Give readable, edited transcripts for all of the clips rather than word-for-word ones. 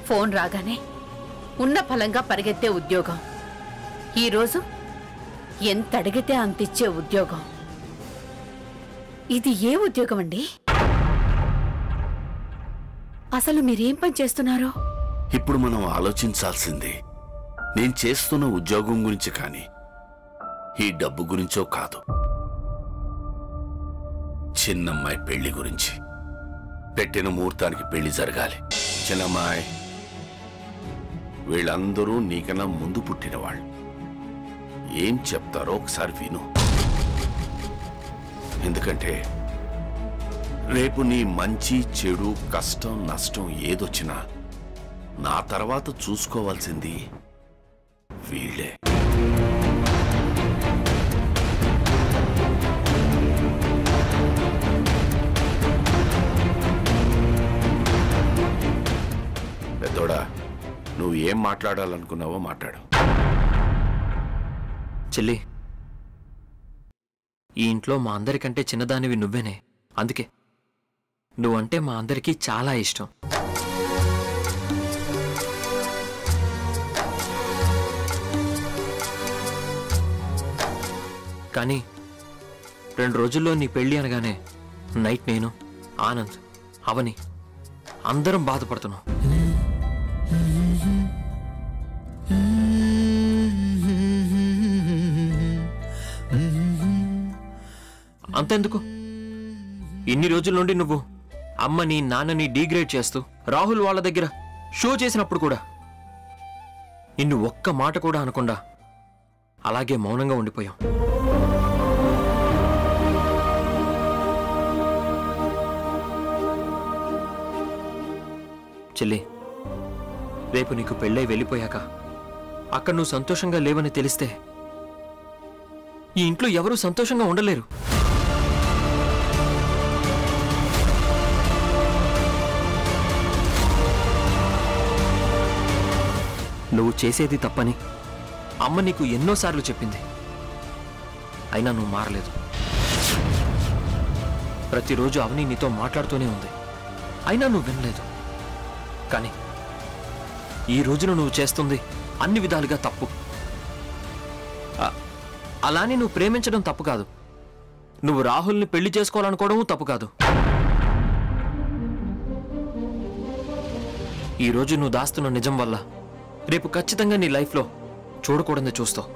Phone రాగానే ఉన్న ఫలంగా పరిగెత్తే ఉద్యోగం, ఈరోజు ఎంత అడిగితే అంతిచ్చే ఉద్యోగం. ఇది ఏ ఉద్యోగం అండి? అసలు మీరేం పని చేస్తున్నారో? ఇప్పుడు మనం ఆలోచించాల్సింది నేను చేస్తున్న ఉద్యోగం గురించి కానీ ఈ డబ్బు గురించో కాదు. చిన్నమ్మాయి పెళ్లి గురించి. పెట్టిన ముహూర్తానికి పెళ్లి జరగాలి. చిన్నమ్మాయి, వీళ్ళందరూ నీకన్నా ముందు పుట్టిన వాళ్ళు. ఏం చెప్తారో ఒకసారి విను. ఎందుకంటే రేపు నీ మంచి చెడు కష్టం నష్టం ఏదొచ్చినా నా తర్వాత చూసుకోవాల్సింది వీళ్ళే. పెద్దోడా, నువ్వు ఏం మాట్లాడాలనుకున్నావో మాట్లాడు. చెల్లి, ఈ ఇంట్లో మా అందరికంటే చిన్నదానివి నువ్వేనే. అందుకే నువ్వంటే మా అందరికీ చాలా ఇష్టం. కానీ 2 రోజుల్లో నీ పెళ్లి అనగానే నైట్ నేను, ఆనంద్, అవని అందరం బాధపడుతున్నాం. అంతెందుకు, ఇన్ని రోజుల నుండి నువ్వు అమ్మని నాన్నని డీగ్రేడ్ చేస్తూ రాహుల్ వాళ్ళ దగ్గర షో చేసినప్పుడు కూడా నిన్ను ఒక్క మాట కూడా అనకుండా అలాగే మౌనంగా ఉండిపోయాం. చెల్లి, రేపు నీకు పెళ్ళై వెళ్ళిపోయాక అక్కడ నువ్వు సంతోషంగా లేవని తెలిస్తే ఈ ఇంట్లో ఎవరూ సంతోషంగా ఉండలేరు. నువ్వు చేసేది తప్పని అమ్మ నీకు ఎన్నోసార్లు చెప్పింది. అయినా నువ్వు మారలేదు. ప్రతిరోజు అవని నీతో మాట్లాడుతూనే ఉంది. అయినా నువ్వు వినలేదు. కానీ ఈ రోజున నువ్వు చేస్తుంది అన్ని విధాలుగా తప్పు. అలానే నువ్వు ప్రేమించడం తప్పు కాదు. నువ్వు రాహుల్ని పెళ్లి చేసుకోవాలనుకోవడం తప్పు కాదు. ఈరోజు నువ్వు దాస్తున్న నిజం వల్ల రేపు ఖచ్చితంగా నీ లైఫ్లో చూడకూడదని చూస్తావు.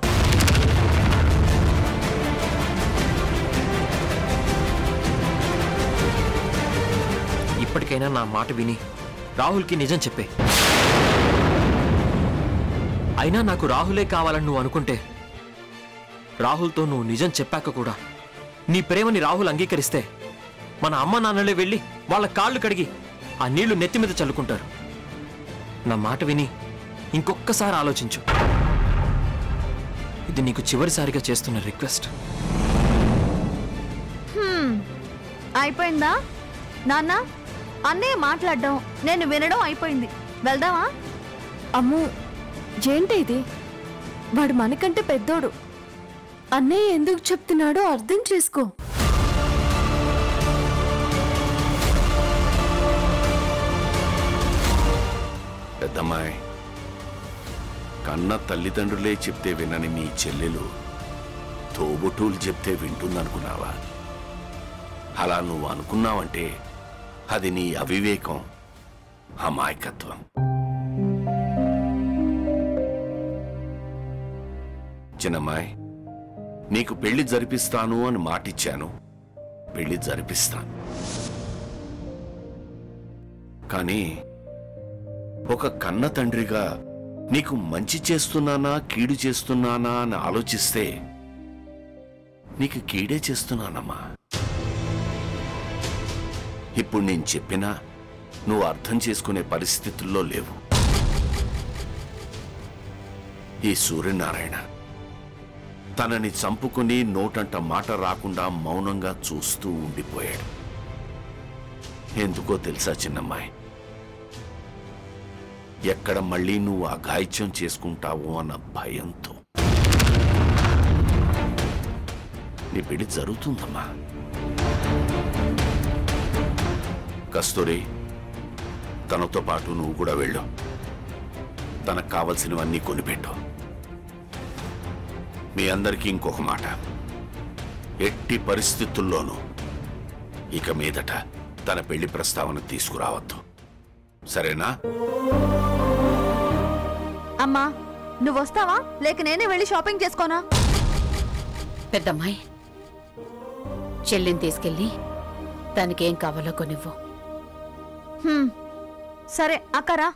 ఇప్పటికైనా నా మాట విని రాహుల్కి నిజం చెప్పే. అయినా నాకు రాహులే కావాలని నువ్వు అనుకుంటే, రాహుల్తో నువ్వు నిజం చెప్పాక కూడా నీ ప్రేమని రాహుల్ అంగీకరిస్తే మన అమ్మ నాన్నలే వెళ్ళి వాళ్ళ కాళ్ళు కడిగి ఆ నీళ్లు నెత్తి మీద చల్లుకుంటారు. నా మాట విని ఇంకొక్కసారి ఆలోచించు. ఇది నీకు చివరిసారిగా చేస్తున్న రిక్వెస్ట్. అయిపోయిందా నాన్న? అన్నయ్య మాట్లాడడం నేను వినడం అయిపోయింది. వెళ్దామా? అమ్ము, ఏంటి ఇది? వాడు మనకంటే పెద్దోడు. అన్నయ్య ఎందుకు చెప్తున్నాడో అర్థం చేసుకో. పెద్దమ్మాయి, కన్న తల్లిదండ్రులే చెప్తే వినని నీ చెల్లెలు తోబుటూలు చెప్తే వింటుందనుకున్నావా? అలా నువ్వు అనుకున్నావంటే అది నీ అవివేకం, అమాయకత్వం. చిన్నమ్మాయి, నీకు పెళ్లి జరిపిస్తాను అని మాటిచ్చాను. పెళ్లి జరిపిస్తాను. కానీ ఒక కన్న తండ్రిగా నీకు మంచి చేస్తున్నానా కీడు చేస్తున్నానా అని ఆలోచిస్తే నీకు కీడే చేస్తున్నానమ్మా. ఇప్పుడు నేను చెప్పినా నువ్వు అర్థం చేసుకునే పరిస్థితుల్లో లేవు. ఈ సూర్యనారాయణ తనని చంపుకుని నోటంట మాట రాకుండా మౌనంగా చూస్తూ ఉండిపోయాడు. ఎందుకో తెలుసా చిన్నమ్మాయి? ఎక్కడ మళ్ళీ నువ్వు అఘాయిత్యం చేసుకుంటావో అన్న భయంతో. నీ పెళ్లి జరుగుతుందమ్మా. కస్తూరి, తనతో పాటు నువ్వు కూడా వెళ్ళు. తనకు కావలసినవన్నీ కొనిపెట్టు. మీ అందరికీ ఇంకొక మాట, ఎట్టి పరిస్థితుల్లోనూ ఇక మీదట తన పెళ్లి ప్రస్తావన తీసుకురావద్దు, సరేనా? అమ్మా నువ్వు వస్తావా లేక నేనే వెళ్ళి షాపింగ్ చేసుకోనా? పెద్దమ్మాయి, చెల్లిని తీసుకెళ్ళి తనకేం కావాలో కొనివ్వు. సరే అక్కరా.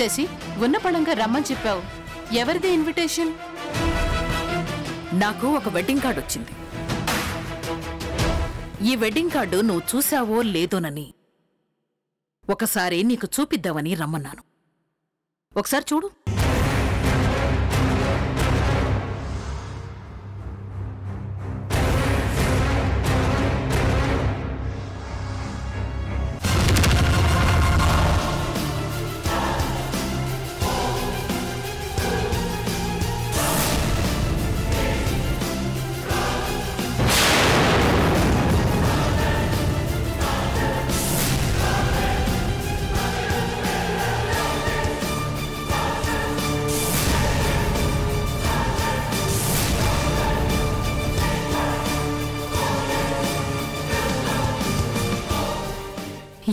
శశి, ఉన్న పడంగా రమ్మని చెప్పావు. ఎవరిది ఇన్విటేషన్? నాకు ఒక వెడ్డింగ్ కార్డు వచ్చింది. ఈ వెడ్డింగ్ కార్డు నువ్వు చూసావో లేదోనని ఒకసారి నీకు చూపిద్దామని రమ్మన్నాను. ఒకసారి చూడు.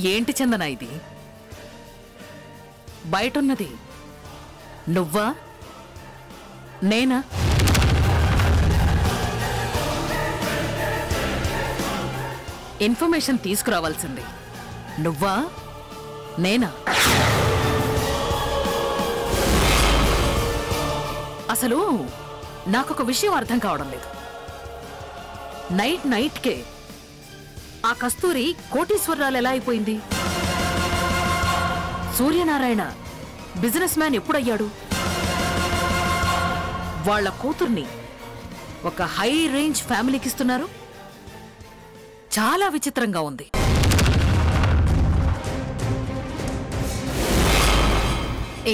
ఏంటి చందన ఇది? బయటున్నది నువ్వా నేనా? ఇన్ఫర్మేషన్ తీసుకురావాల్సింది నువ్వా నేనా? అసలు నాకొక విషయం అర్థం కావడం లేదు. నైట్కే ఆ కస్తూరి కోటీశ్వరరాలు ఎలా అయిపోయింది? సూర్యనారాయణ బిజినెస్ మ్యాన్ ఎప్పుడయ్యాడు? వాళ్ల కూతుర్ని ఒక హై రేంజ్ ఫ్యామిలీకి ఇస్తున్నారు. చాలా విచిత్రంగా ఉంది.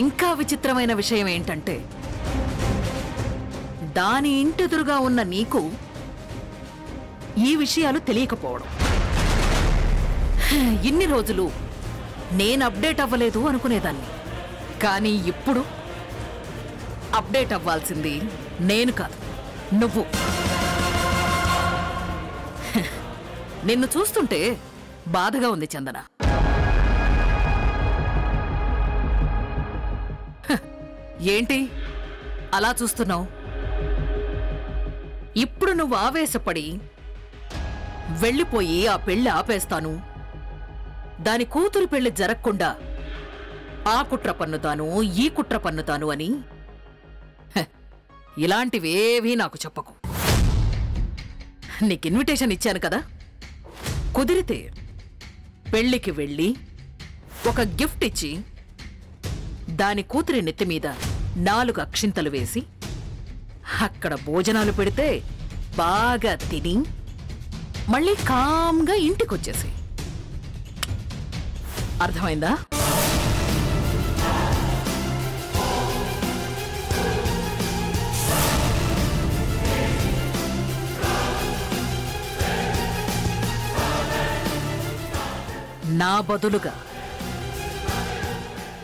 ఇంకా విచిత్రమైన విషయం ఏంటంటే, దాని ఇంటెదురుగా ఉన్న నీకు ఈ విషయాలు తెలియకపోవడం. ఇన్ని రోజులు నేను అప్డేట్ అవ్వలేదు అనుకునేదాన్ని, కానీ ఇప్పుడు అప్డేట్ అవ్వాల్సింది నేను కాదు, నువ్వు. నిన్ను చూస్తుంటే బాధగా ఉంది చందన. ఏంటి అలా చూస్తున్నావు? ఇప్పుడు నువ్వు ఆవేశపడి వెళ్ళిపోయి ఆ పెళ్లి ఆపేస్తాను, దాని కూతురు పెళ్లి జరగకుండా ఆ కుట్ర పన్నుతాను, ఈ కుట్ర పన్నుతాను అని ఇలాంటివేవీ నాకు చెప్పకు. నీకు ఇన్విటేషన్ ఇచ్చాను కదా, కుదిరితే పెళ్లికి వెళ్ళి ఒక గిఫ్ట్ ఇచ్చి దాని కూతురి నెత్తి మీద 4 అక్షింతలు వేసి అక్కడ భోజనాలు పెడితే బాగా తిని మళ్ళీ కామ్గా ఇంటికొచ్చేసి. అర్థమైందా? నా బదులుగా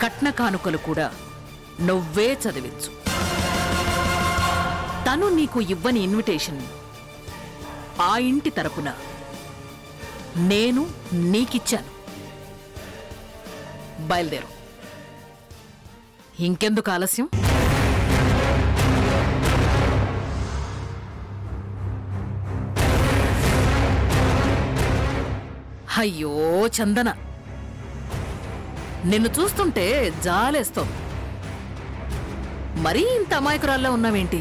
కట్న కానుకలు కూడా నువ్వే చదివించు. తను నీకు ఇవ్వని ఇన్విటేషన్ ఆ ఇంటి తరపున నేను నీకిచ్చాను. బయలుదేరు. ఇంకెందుకు ఆలస్యం? అయ్యో చందన, నిన్ను చూస్తుంటే జాలేస్తోంది. మరీ ఇంత అమాయకురాల్లో ఉన్నావేంటి?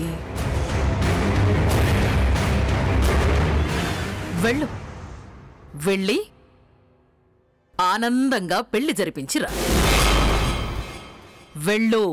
వెళ్ళు, వెళ్ళి ఆనందంగా పెళ్లి జరిపించిరా. వెళ్ళు.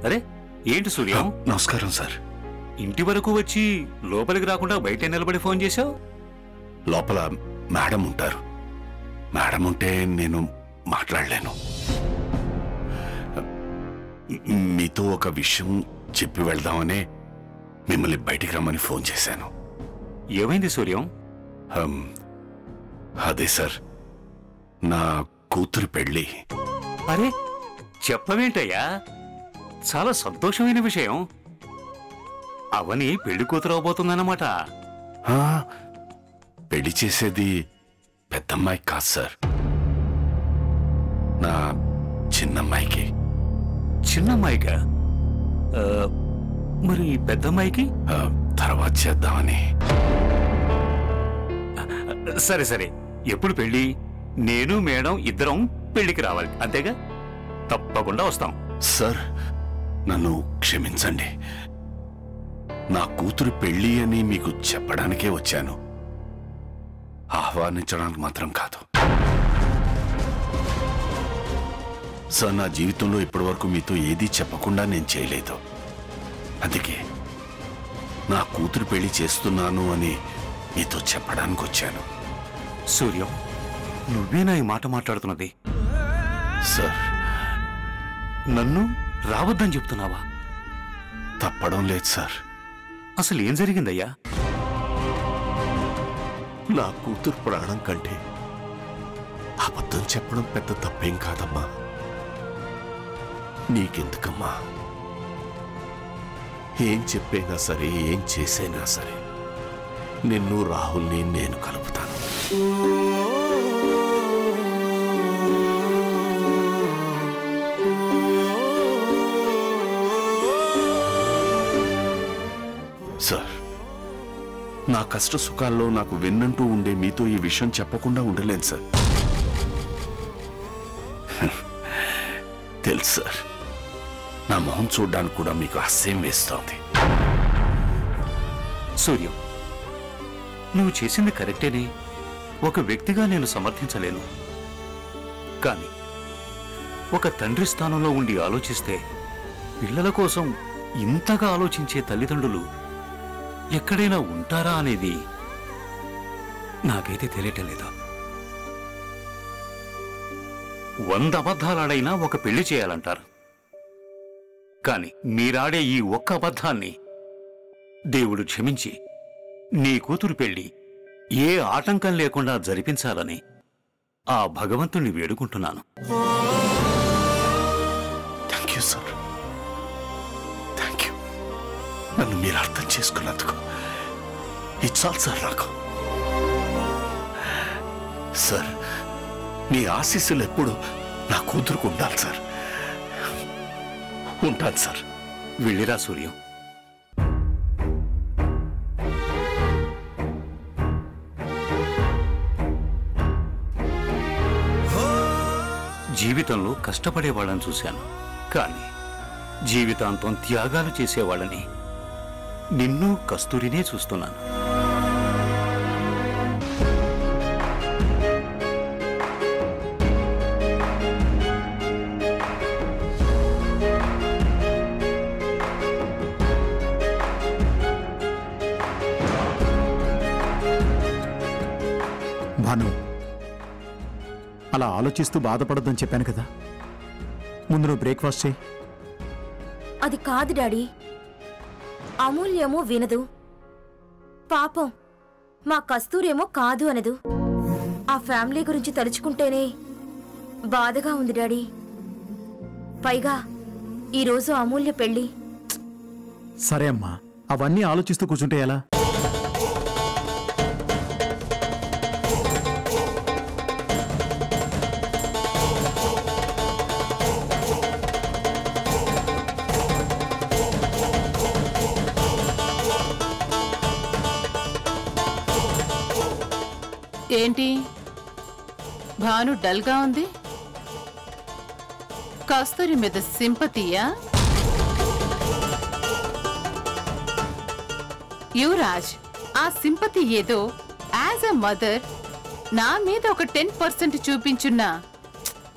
అరే ఏంటి సూర్యం? నమస్కారం సార్. ఇంటి వరకు వచ్చి లోపలికి రాకుండా బయట నిలబడి ఫోన్ చేశావు? లోపల మేడం ఉంటారు. మేడం ఉంటే నేను మాట్లాడలేను. మీతో ఒక విషయం చెప్పి వెళ్దామనే మిమ్మల్ని బయటికి రమ్మని ఫోన్ చేశాను. ఏమైంది సూర్యం? అదే సార్, నా కూతురు పెళ్ళి. అరే చెప్పవేంటయ్యా, చాలా సంతోషమైన విషయం. అవని పెళ్లి కూతురు అవబోతుందన్నమాట. పెళ్లి చేసేది పెద్దమ్మాయి కాదు సార్, నా చిన్నమ్మాయికి. చిన్నమ్మాయికా? మరి పెద్దమ్మాయికి తర్వాత చేద్దామని. సరే సరే, ఎప్పుడు పెళ్లి? నేను మేడం ఇద్దరం పెళ్లికి రావాలి, అంతేగా? తప్పకుండా వస్తాం. సార్ నన్ను క్షమించండి. నా కూతురు పెళ్లి అని మీకు చెప్పడానికే వచ్చాను, ఆహ్వానించడానికి మాత్రం కాదు. సార్, నా జీవితంలో ఇప్పటివరకు మీతో ఏదీ చెప్పకుండా నేను చేయలేదు. అందుకే నా కూతురు పెళ్లి చేస్తున్నాను అని మీతో చెప్పడానికి వచ్చాను. సూర్యం, నువ్వేనా ఈ మాట మాట్లాడుతున్నది? సార్, నన్ను రావద్దని చెప్తున్నావా? తప్పడం లేదు సార్. అసలు ఏం జరిగిందయ్యా? నా కూతురు ప్రాణం కంటే అబద్ధం చెప్పడం పెద్ద తప్పేం కాదమ్మా. నీకెందుకమ్మా? ఏం చెప్పైనా సరే, ఏం చేసైనా సరే నిన్ను రాహుల్ని నేను కలుపుతాను. సార్, నా కష్ట సుఖాల్లో నాకు వెన్నంటూ ఉండే మీతో ఈ విషయం చెప్పకుండా ఉండలేను సార్. తెలుసు సార్, నా మొహం చూడ్డానికి కూడా మీకు అసహ్యం వేస్తోంది. సూర్యం, నువ్వు చేసింది కరెక్టేనే. ఒక వ్యక్తిగా నేను సమర్థించలేను. కానీ ఒక తండ్రి స్థానంలో ఉండి ఆలోచిస్తే పిల్లల కోసం ఇంతగా ఆలోచించే తల్లిదండ్రులు ఎక్కడైనా ఉంటారా అనేది నాకైతే తెలియటం లేదా. 100 అబద్ధాలాడైనా ఒక పెళ్లి చేయాలంటారు. కాని మీరాడే ఈ ఒక్క అబద్ధాన్ని దేవుడు క్షమించి నీ కూతురు పెళ్లి ఏ ఆటంకం లేకుండా జరిపించాలని ఆ భగవంతుణ్ణి వేడుకుంటున్నాను. Thank you sir, thank you. నన్ను మీరు అర్థం చేసుకున్నందుకు ఇచ్చాలి సార్ నాకు. సార్, మీ ఆశీస్సులు ఎప్పుడు నా కూతురుకు ఉండాలి సార్. ఉంటాను సార్. వెళ్ళిరా సూర్యం. జీవితంలో కష్టపడే వాళ్ళని చూశాను, కానీ జీవితాంతం త్యాగాలు చేసేవాళ్ళని నిన్ను కస్తూరినే చూస్తున్నాను. భాను, అలా ఆలోచిస్తూ బాధపడద్దని చెప్పాను కదా. ముందు నువ్వు బ్రేక్ఫాస్ట్ చేయి. అది కాదు డాడీ, అమూల్యేమో వినదు, పాపం మా కస్తూరేమో కాదు అనదు. ఆ ఫ్యామిలీ గురించి తలుచుకుంటేనే బాధగా ఉంది డాడీ. పైగా ఈరోజు అమూల్య పెళ్లి. సరే అమ్మా, అవన్నీ ఆలోచిస్తూ కూర్చుంటే ఎలా? ఏంటి భాను డల్గా ఉంది? కస్తూరి మీద సింపతియా? యువరాజ్, ఆ సింపతి ఏదో యాజ్ అ మదర్ నా మీద ఒక 10% చూపించున్నా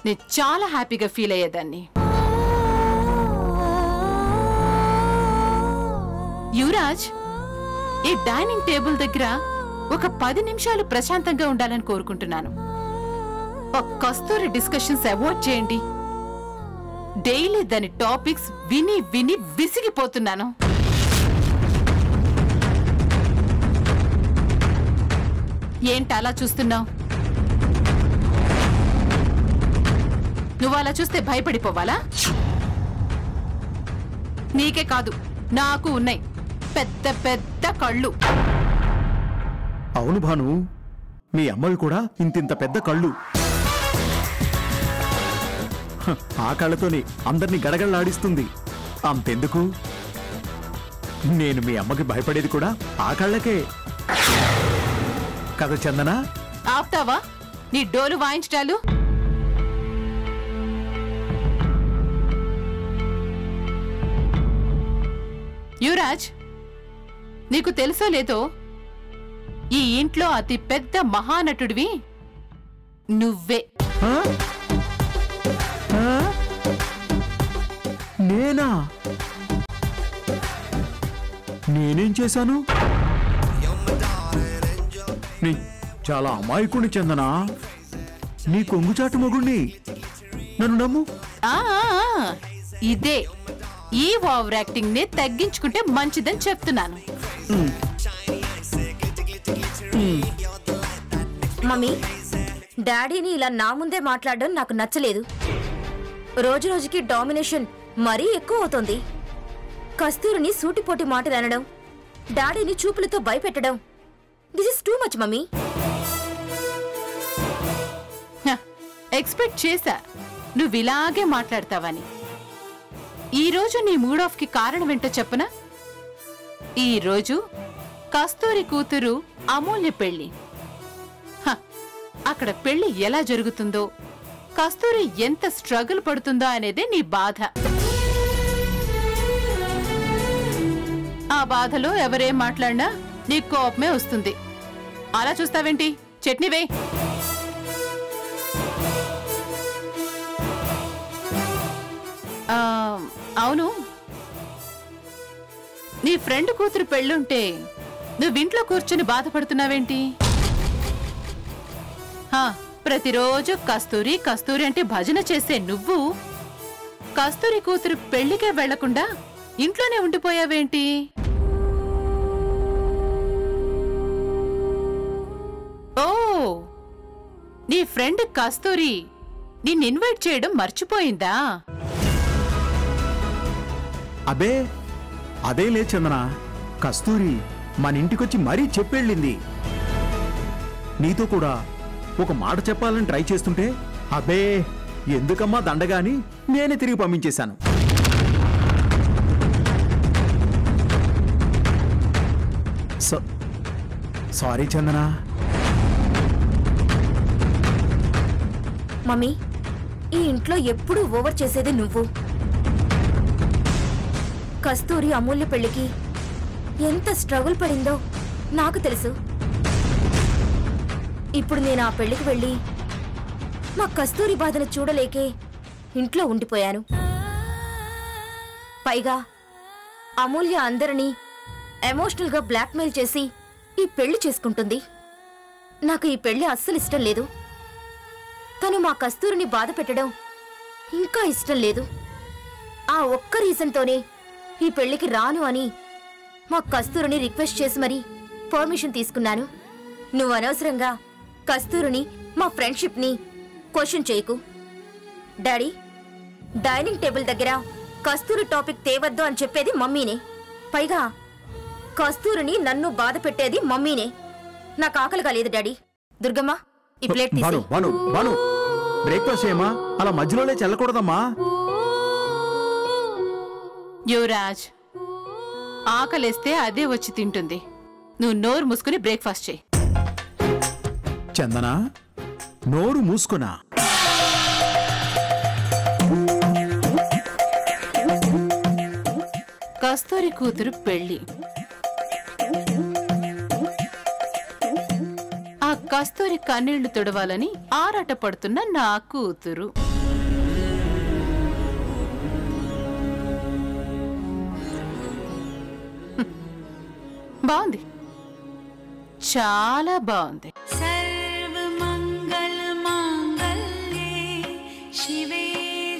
నేను చాలా హ్యాపీగా ఫీల్ అయ్యేదాన్ని. యువరాజ్, ఈ డైనింగ్ టేబుల్ దగ్గర ఒక 10 నిమిషాలు ప్రశాంతంగా ఉండాలని కోరుకుంటున్నాను. కస్తూరి డిస్కషన్స్ అవాయిడ్ చేయండి. డైలీ దాని టాపిక్స్ విని విని విసిగిపోతున్నాను. ఏంటి అలా చూస్తున్నావు? నువ్వు అలా చూస్తే భయపడిపోవాలా? నీకే కాదు, నాకు ఉన్నాయి పెద్ద పెద్ద కళ్ళు. అవును భాను, మీ అమ్మవి కూడా ఇంతింత పెద్ద కళ్ళు. ఆ కళ్ళతోనే అందరినీ గడగడలాడిస్తుంది. అంతెందుకు, నేను మీ అమ్మకి భయపడేది కూడా ఆ కళ్ళకే కదా చందన? ఆపుతావా నీ డోలు వాయించటాలు? యువరాజ్, నీకు తెలుసో లేదో ఈ ఇంట్లో అతి పెద్ద మహానటుడివి నువ్వే. నేనా? నేనేం చేశాను? చాలా అమాయకుని చందనా, నీ కొంగుచాటు మొగుణ్ణి, నన్ను నమ్ము. ఇదే ఈ ఓవర్ యాక్టింగ్ ని తగ్గించుకుంటే మంచిదని చెప్తున్నాను. మమ్మీ, డాడీని ఇలా నా ముందే మాట్లాడడం నాకు నచ్చలేదు. రోజు రోజుకి డామినేషన్ మరీ ఎక్కువ అవుతోంది. కస్తూరిని సూటిపోటి మాటలు అనడం, డాడీని చూపులతో భయపెట్టడం, this is too much mummy. Expect చేశా నువ్విలాగే మాట్లాడతావని. ఈరోజు నీ మూడ్ ఆఫ్ కి కారణం ఏంటో చెప్పనా? ఈరోజు కస్తూరి కూతురు అమూల్య పెళ్లి. అక్కడ పెళ్లి ఎలా జరుగుతుందో, కస్తూరి ఎంత స్ట్రగుల్ పడుతుందో అనేదే నీ బాధ. ఆ బాధలో ఎవరేం మాట్లాడినా నీ కోపమే వస్తుంది. అలా చూస్తావేంటి? చట్నీ వేయ్. అవును, నీ ఫ్రెండ్ కూతురు పెళ్ళుంటే నువ్వింట్లో కూర్చుని బాధపడుతున్నావేంటి? ప్రతిరోజు కస్తూరి కస్తూరి అంటే భజన చేసే నువ్వు కస్తూరి కూతురు పెళ్లికే వెళ్లకుండా ఇంట్లోనే ఉండిపోయావేంటి? ఓ, నీ ఫ్రెండ్ కస్తూరి నిన్ను ఇన్వైట్ చేయడం మర్చిపోయిందా? అబే, అదే లేదు చందన. కస్తూరి మన ఇంటికొచ్చి మరీ చెప్పెళ్ళింది. నీతో కూడా ఒక మాట చెప్పాలని ట్రై చేస్తుంటే, అబే ఎందుకమ్మా దండగాని నేనే తిరిగి పంపించేశాను. సారీ చందన. మమ్మీ, ఈ ఇంట్లో ఎప్పుడూ ఓవర్ చేసేది నువ్వు. కస్తూరి అమూల్య పెళ్లికి ఎంత స్ట్రగుల్ పడిందో నాకు తెలుసు. ఇప్పుడు నేను ఆ పెళ్లికి వెళ్ళి మా కస్తూరి బాధను చూడలేకే ఇంట్లో ఉండిపోయాను. పైగా అమూల్య అందరినీ ఎమోషనల్గా బ్లాక్మెయిల్ చేసి ఈ పెళ్లి చేసుకుంటుంది. నాకు ఈ పెళ్లి అస్సలు ఇష్టం లేదు. తను మా కస్తూరిని బాధ పెట్టడం ఇంకా ఇష్టం లేదు. ఆ ఒక్క రీజన్తోనే ఈ పెళ్లికి రాను అని మా కస్తూరిని రిక్వెస్ట్ చేసి మరీ పర్మిషన్ తీసుకున్నాను. నువ్వు అనవసరంగా కస్తూరిని, మా ఫ్రెండ్షిప్ని క్వశ్చన్ చేయకు. డాడీ, డైనింగ్ టేబుల్ దగ్గర కస్తూరి టాపిక్ తేవద్దు అని చెప్పేది మమ్మీనే. పైగా కస్తూరిని నన్ను బాధ పెట్టేది మమ్మీనే. నాకు ఆకలిగా లేదు డాడీ. దుర్గమ్మ, ఈ ప్లేట్ తీసి. బ్రేక్ఫాస్ట్ ఏమా? అలా మధ్యలోనే చెల్లకూడదమ్మా. యువరాజ్, ఆకలేస్తే అదే వచ్చి తింటుంది. నువ్వు నోరు మూసుకుని బ్రేక్ఫాస్ట్ చేయి. చందన నోరు మూసుకున్నా. కస్తూరి కూతురు పెళ్లి. ఆ కస్తూరి కన్నీళ్లు తుడవాలని ఆరాట పడుతున్న నా కూతురు. బాగుంది, చాలా బాగుంది. शिवे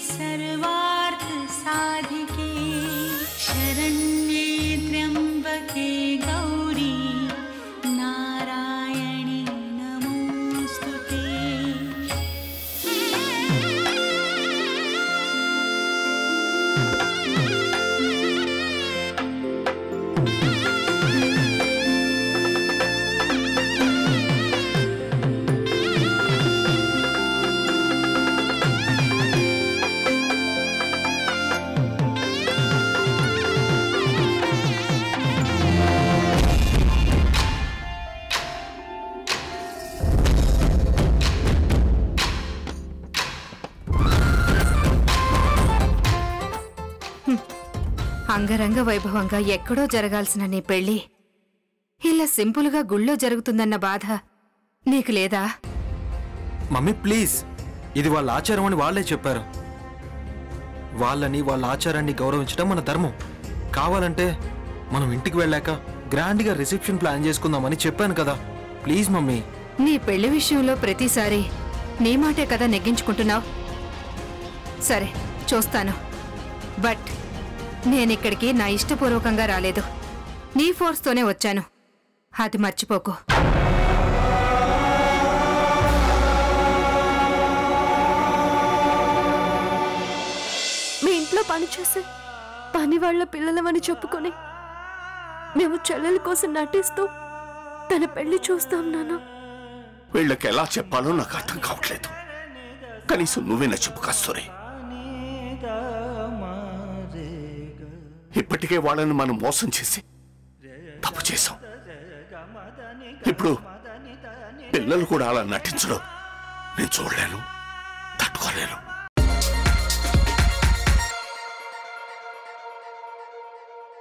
सर्वार्थ साधिके शरण्ये त्र्यंबके गौरी नारायणी नमोस्तुते. అంగరంగ వైభవంగా ఎక్కడో జరగాల్సిన నీ పెళ్లి ఇలా సింపుల్గా గుళ్ళో జరుగుతుందన్న బాధ నీకు లేదా? మమ్మీ ప్లీజ్, ఇది వాళ్ళ ఆచారం అని వాళ్లే చెప్పారు. వాళ్ళని వాళ్ళ ఆచారాన్ని గౌరవించడం మన ధర్మం. కావాలంటే మనం ఇంటికి వెళ్ళాక గ్రాండ్గా రిసెప్షన్ ప్లాన్ చేసుకుందామని చెప్పాను కదా. Please mummy. నీ పెళ్లి విషయంలో ప్రతిసారి నీ మాటే కదా నెగ్గించుకుంటున్నావు. సరే చూస్తాను, బట్ నేనిక్కడికి నా ఇష్టపూర్వకంగా రాలేదు, నీ ఫోర్స్తోనే వచ్చాను, అది మర్చిపోకు. మీ ఇంట్లో పనిచేసే పని వాళ్ళ పిల్లలమని చెప్పుకొని మేము చెల్లెల కోసం నటిస్తూ తన పెళ్లి చూస్తాం నాన్న. వీళ్ళకి ఎలా చెప్పాలో నాకు అర్థం కావట్లేదు. కనీసం నువ్వేనా చెప్పు కస్తూరి. ఇప్పటికే వాళ్ళని మనం మోసం చేసి తప్పు చేశాం. ఇప్పుడు పిల్లలు కూడా అలా నటించడం నేను చూడలేను, తట్టుకోలేను.